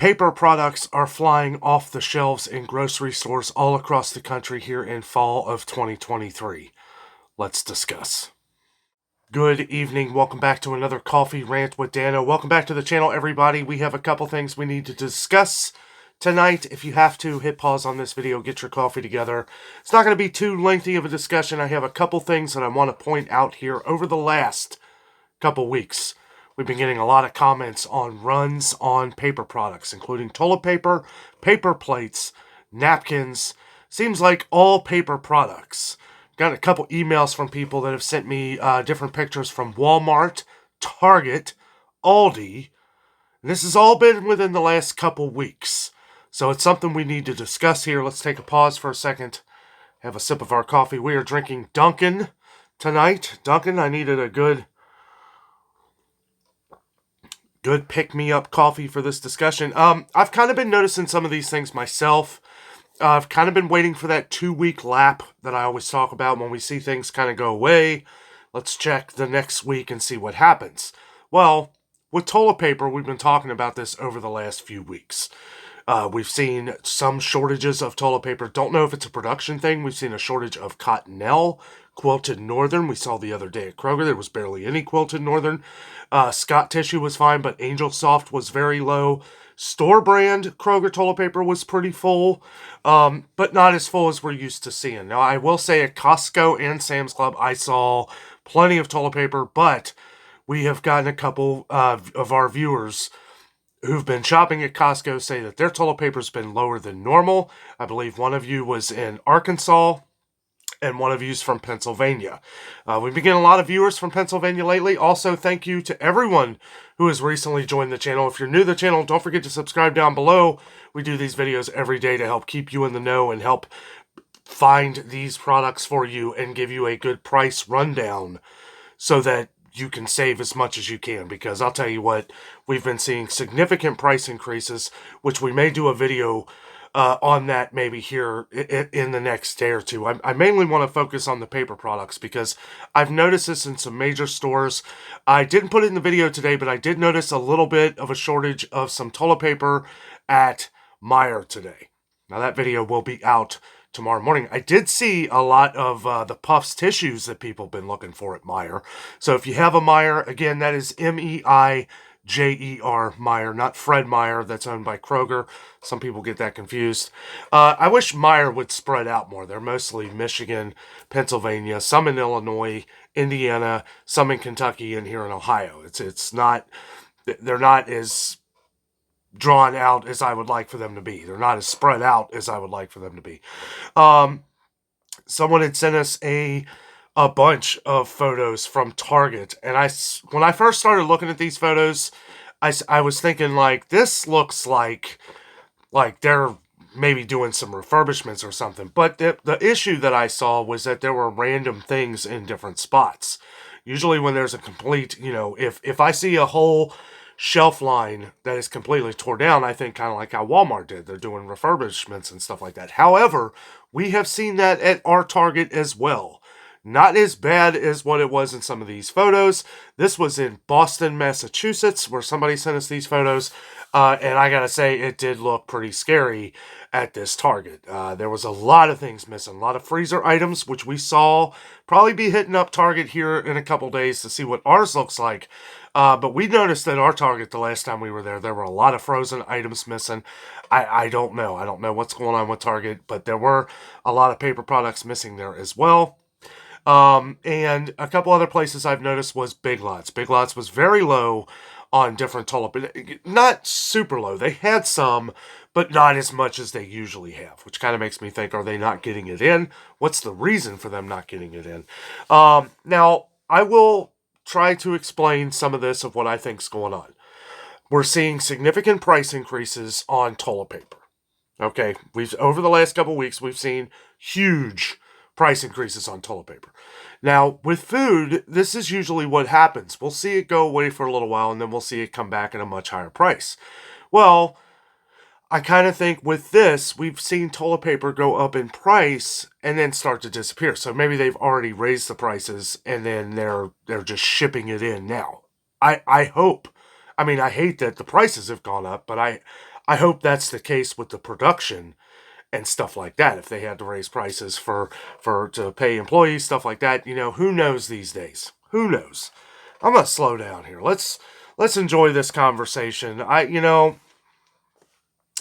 Paper products are flying off the shelves in grocery stores all across the country here in fall of 2023. Let's discuss. Good evening. Welcome back to another Coffee Rant with Dano. Welcome back to the channel, everybody. We have a couple things we need to discuss tonight. If you have to, hit pause on this video, get your coffee together. It's not going to be too lengthy of a discussion. I have a couple things that I want to point out here over the last couple weeks. We've been getting a lot of comments on runs on paper products, including toilet paper, paper plates, napkins. Seems like all paper products. Got a couple emails from people that have sent me different pictures from Walmart, Target, Aldi. And this has all been within the last couple weeks. So it's something we need to discuss here. Let's take a pause for a second. Have a sip of our coffee. We are drinking Dunkin' tonight. Dunkin', I needed a good pick-me-up coffee for this discussion. I've kind of been noticing some of these things myself. I've kind of been waiting for that 2-week lap that I always talk about when we see things kind of go away. Let's check the next week and see what happens. Well, with toilet paper, we've been talking about this over the last few weeks. We've seen some shortages of toilet paper. Don't know if it's a production thing. We've seen a shortage of Cottonelle, Quilted Northern. We saw the other day at Kroger, there was barely any Quilted Northern. Scott tissue was fine, but Angel Soft was very low. Store brand Kroger toilet paper was pretty full, but not as full as we're used to seeing. Now, I will say at Costco and Sam's Club, I saw plenty of toilet paper, but we have gotten a couple of our viewers who've been shopping at Costco say that their toilet paper's been lower than normal. I believe one of you was in Arkansas and one of you's from Pennsylvania. We've been getting a lot of viewers from Pennsylvania lately. Also, thank you to everyone who has recently joined the channel. If you're new to the channel, don't forget to subscribe down below. We do these videos every day to help keep you in the know and help find these products for you and give you a good price rundown so that you can save as much as you can, because I'll tell you what, we've been seeing significant price increases, which we may do a video on that maybe here in the next day or two. I mainly want to focus on the paper products because I've noticed this in some major stores. I didn't put it in the video today, but I did notice a little bit of a shortage of some toilet paper at Meijer today. Now that video will be out tomorrow morning. I did see a lot of the Puffs tissues that people have been looking for at Meijer. So if you have a Meijer, again, that is Meijer, Meijer, not Fred Meyer, that's owned by Kroger. Some people get that confused. I wish Meijer would spread out more. They're mostly Michigan, Pennsylvania, some in Illinois, Indiana, some in Kentucky, and here in Ohio. It's not, they're not as drawn out as I would like for them to be. They're not as spread out as I would like for them to be. Someone had sent us a bunch of photos from Target, and when I first started looking at these photos, I was thinking, like, this looks like they're maybe doing some refurbishments or something. But the issue that I saw was that there were random things in different spots. Usually when there's a complete, if I see a whole shelf line that is completely tore down, I think kind of like how Walmart did. They're doing refurbishments and stuff like that. However, we have seen that at our Target as well. Not as bad as what it was in some of these photos. This was in Boston, Massachusetts, where somebody sent us these photos. And I gotta say, it did look pretty scary at this Target. There was a lot of things missing. A lot of freezer items, which we saw probably be hitting up Target here in a couple days to see what ours looks like. But we noticed at our Target the last time we were there were a lot of frozen items missing. I don't know. I don't know what's going on with Target, but there were a lot of paper products missing there as well. And a couple other places I've noticed was Big Lots. Big Lots was very low on different toilet, not super low. They had some, but not as much as they usually have, which kind of makes me think, are they not getting it in? What's the reason for them not getting it in? Now, I will try to explain some of this of what I think's going on. We're seeing significant price increases on toilet paper. Okay, over the last couple weeks, we've seen huge price increases on toilet paper. Now, with food, this is usually what happens. We'll see it go away for a little while, and then we'll see it come back at a much higher price. Well, I kind of think with this, we've seen toilet paper go up in price and then start to disappear. So maybe they've already raised the prices and then they're just shipping it in now. I hope. I mean, I hate that the prices have gone up, but I hope that's the case with the production and stuff like that. If they had to raise prices for to pay employees, stuff like that, who knows these days? Who knows? I'm gonna slow down here. Let's enjoy this conversation.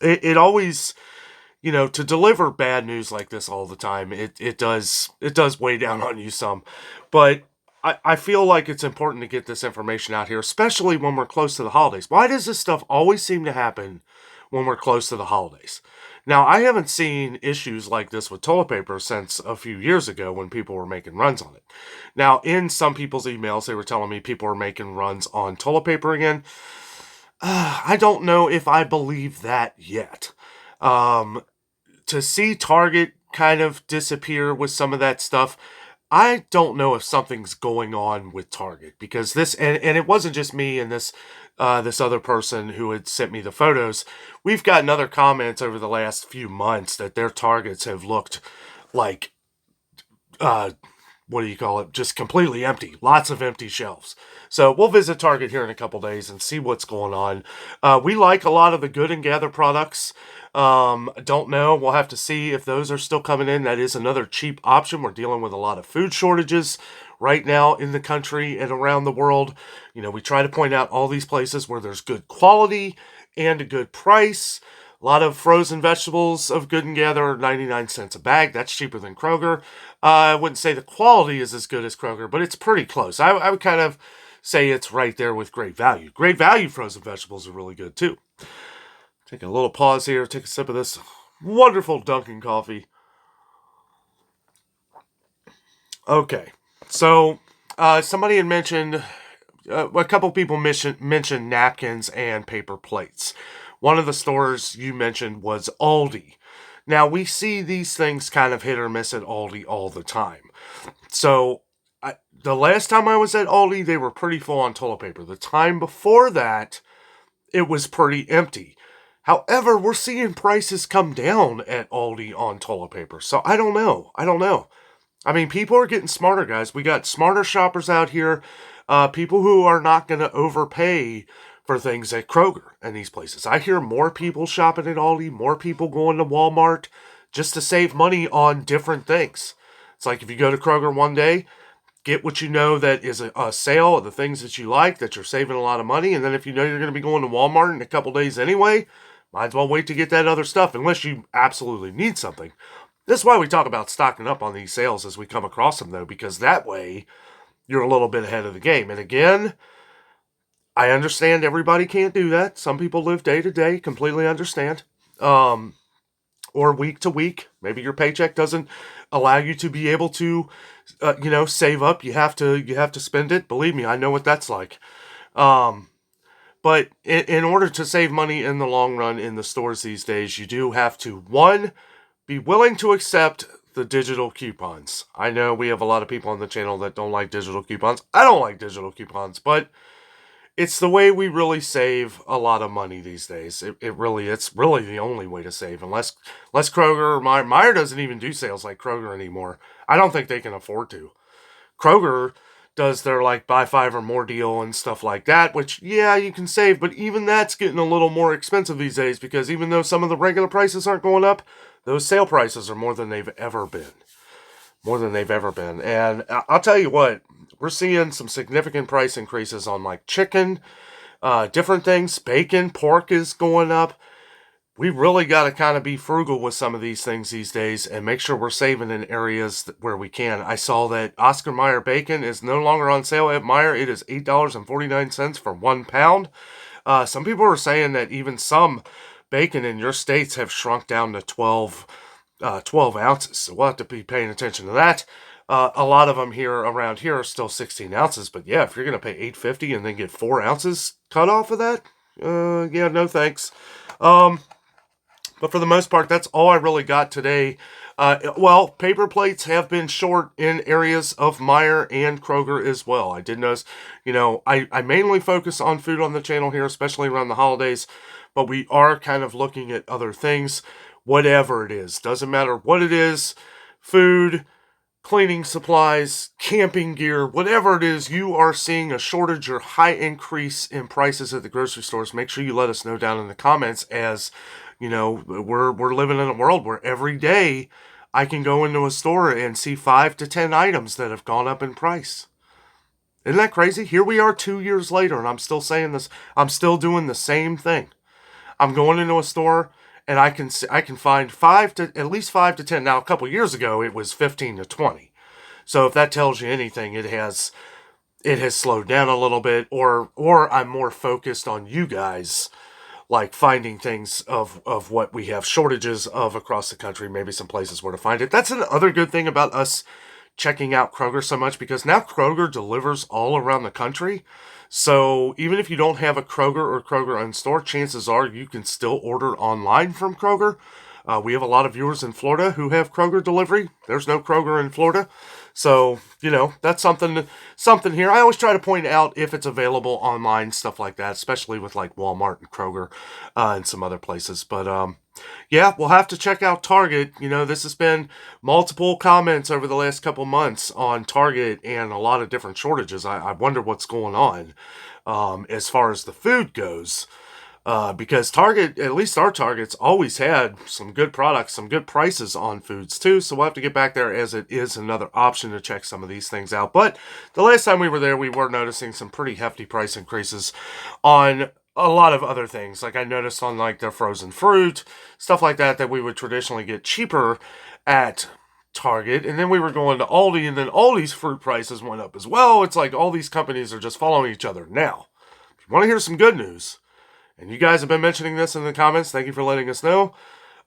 It always, to deliver bad news like this all the time, it does weigh down on you some. But I feel like it's important to get this information out here, especially when we're close to the holidays. Why does this stuff always seem to happen when we're close to the holidays? Now, I haven't seen issues like this with toilet paper since a few years ago when people were making runs on it. Now, in some people's emails, they were telling me people were making runs on toilet paper again. I don't know if I believe that yet. Um, to see Target kind of disappear with some of that stuff, I don't know if something's going on with Target, because and it wasn't just me and this other person who had sent me the photos. We've gotten other comments over the last few months that their Targets have looked like uh, what do you call it? Just completely empty. Lots of empty shelves. So we'll visit Target here in a couple days and see what's going on. We like a lot of the Good and Gather products. Don't know. We'll have to see if those are still coming in. That is another cheap option. We're dealing with a lot of food shortages right now in the country and around the world. We try to point out all these places where there's good quality and a good price. A lot of frozen vegetables of Good and Gather are 99 cents a bag. That's cheaper than Kroger. I wouldn't say the quality is as good as Kroger, but it's pretty close. I would kind of say it's right there with Great Value. Great Value frozen vegetables are really good too. Take a little pause here, take a sip of this wonderful Dunkin' coffee. Okay, so somebody had mentioned, a couple people mentioned napkins and paper plates. One of the stores you mentioned was Aldi. Now, we see these things kind of hit or miss at Aldi all the time. So, the last time I was at Aldi, they were pretty full on toilet paper. The time before that, it was pretty empty. However, we're seeing prices come down at Aldi on toilet paper. So, I don't know. I mean, people are getting smarter, guys. We got smarter shoppers out here. People who are not going to overpay for things at Kroger and these places. I hear more people shopping at Aldi, more people going to Walmart just to save money on different things. It's like if you go to Kroger one day, get what you know that is a sale of the things that you like, that you're saving a lot of money. And then if you know you're going to be going to Walmart in a couple days anyway, might as well wait to get that other stuff unless you absolutely need something. This is why we talk about stocking up on these sales as we come across them, though, because that way you're a little bit ahead of the game. And again, I understand everybody can't do that. Some people live day to day, completely understand. Or week to week. Maybe your paycheck doesn't allow you to be able to, save up. You have to spend it. Believe me, I know what that's like. But in order to save money in the long run in the stores these days, you do have to, one, be willing to accept the digital coupons. I know we have a lot of people on the channel that don't like digital coupons. I don't like digital coupons, but it's the way we really save a lot of money these days. It's really the only way to save, unless Kroger or Meyer doesn't even do sales like Kroger anymore. I don't think they can afford to. Kroger does their like buy five or more deal and stuff like that, which, yeah, you can save, but even that's getting a little more expensive these days, because even though some of the regular prices aren't going up, those sale prices are more than they've ever been. More than they've ever been. And I'll tell you what, we're seeing some significant price increases on like chicken, different things. Bacon, pork is going up. We really got to kind of be frugal with some of these things these days and make sure we're saving in areas where we can. I saw that Oscar Mayer bacon is no longer on sale at Meijer. It is $8.49 for 1 pound. Some people are saying that even some bacon in your states have shrunk down to 12 ounces. So we'll have to be paying attention to that. A lot of them around here are still 16 ounces. But yeah, if you're going to pay $8.50 and then get 4 ounces cut off of that, yeah, no thanks. But for the most part, that's all I really got today. Well, paper plates have been short in areas of Meijer and Kroger as well. I did notice, I mainly focus on food on the channel here, especially around the holidays, but we are kind of looking at other things, whatever it is. Doesn't matter what it is, food, cleaning supplies, camping gear, whatever it is, you are seeing a shortage or high increase in prices at the grocery stores, make sure you let us know down in the comments. As you know, we're living in a world where every day I can go into a store and see 5 to 10 items that have gone up in price. Isn't that crazy? Here we are 2 years later, and I'm still saying this. I'm still doing the same thing. I'm going into a store, and I can find at least 5 to 10. Now, a couple years ago, it was 15 to 20. So if that tells you anything, it has slowed down a little bit, or I'm more focused on you guys, like finding things of what we have shortages of across the country, maybe some places where to find it. That's another good thing about us checking out Kroger so much, because now Kroger delivers all around the country. So even if you don't have a Kroger or Kroger in store, chances are you can still order online from Kroger. We have a lot of viewers in Florida who have Kroger delivery. There's no Kroger in Florida. So, that's something here. I always try to point out if it's available online, stuff like that, especially with like Walmart and Kroger and some other places. But yeah, we'll have to check out Target. This has been multiple comments over the last couple months on Target and a lot of different shortages. I wonder what's going on as far as the food goes. Because Target, at least our Target's always had some good products, some good prices on foods too. So we'll have to get back there, as it is another option to check some of these things out. But the last time we were there, we were noticing some pretty hefty price increases on a lot of other things. Like I noticed on like their frozen fruit, stuff like that we would traditionally get cheaper at Target. And then we were going to Aldi, and then Aldi's fruit prices went up as well. It's like all these companies are just following each other. Now, if you want to hear some good news, and you guys have been mentioning this in the comments, thank you for letting us know.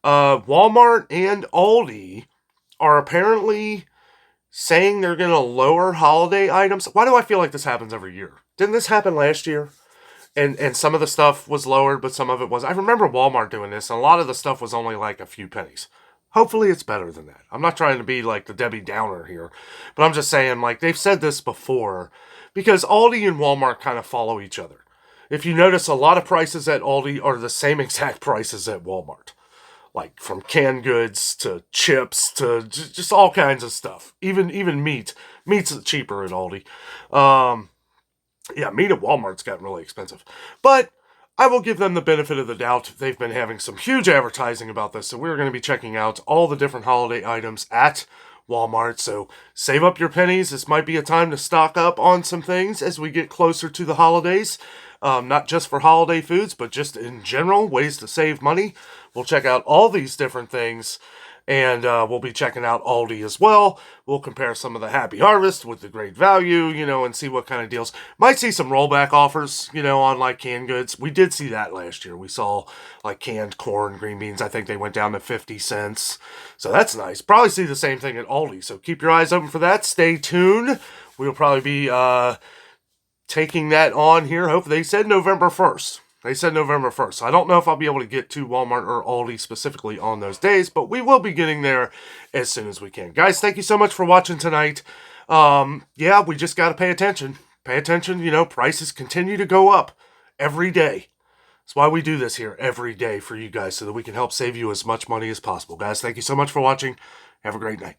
Walmart and Aldi are apparently saying they're going to lower holiday items. Why do I feel like this happens every year? Didn't this happen last year? And some of the stuff was lowered, but some of it was. I remember Walmart doing this, and a lot of the stuff was only like a few pennies. Hopefully it's better than that. I'm not trying to be like the Debbie Downer here, but I'm just saying, like, they've said this before, because Aldi and Walmart kind of follow each other. If you notice, a lot of prices at Aldi are the same exact prices at Walmart. Like from canned goods to chips to just all kinds of stuff. Even meat. Meat's cheaper at Aldi. Yeah, meat at Walmart's gotten really expensive. But I will give them the benefit of the doubt. They've been having some huge advertising about this. So we're going to be checking out all the different holiday items at Walmart. So save up your pennies. This might be a time to stock up on some things as we get closer to the holidays. Not just for holiday foods, but just in general, ways to save money. We'll check out all these different things, and we'll be checking out Aldi as well. We'll compare some of the Happy Harvest with the Great Value, and see what kind of deals. Might see some rollback offers, on like canned goods. We did see that last year. We saw like canned corn, green beans. I think they went down to 50 cents. So that's nice. Probably see the same thing at Aldi. So keep your eyes open for that. Stay tuned. We'll probably be taking that on here. Hope they said November 1st. They said November 1st. So I don't know if I'll be able to get to Walmart or Aldi specifically on those days, but we will be getting there as soon as we can. Guys, thank you so much for watching tonight. Yeah, we just got to pay attention. Pay attention. Prices continue to go up every day. That's why we do this here every day for you guys, so that we can help save you as much money as possible. Guys, thank you so much for watching. Have a great night.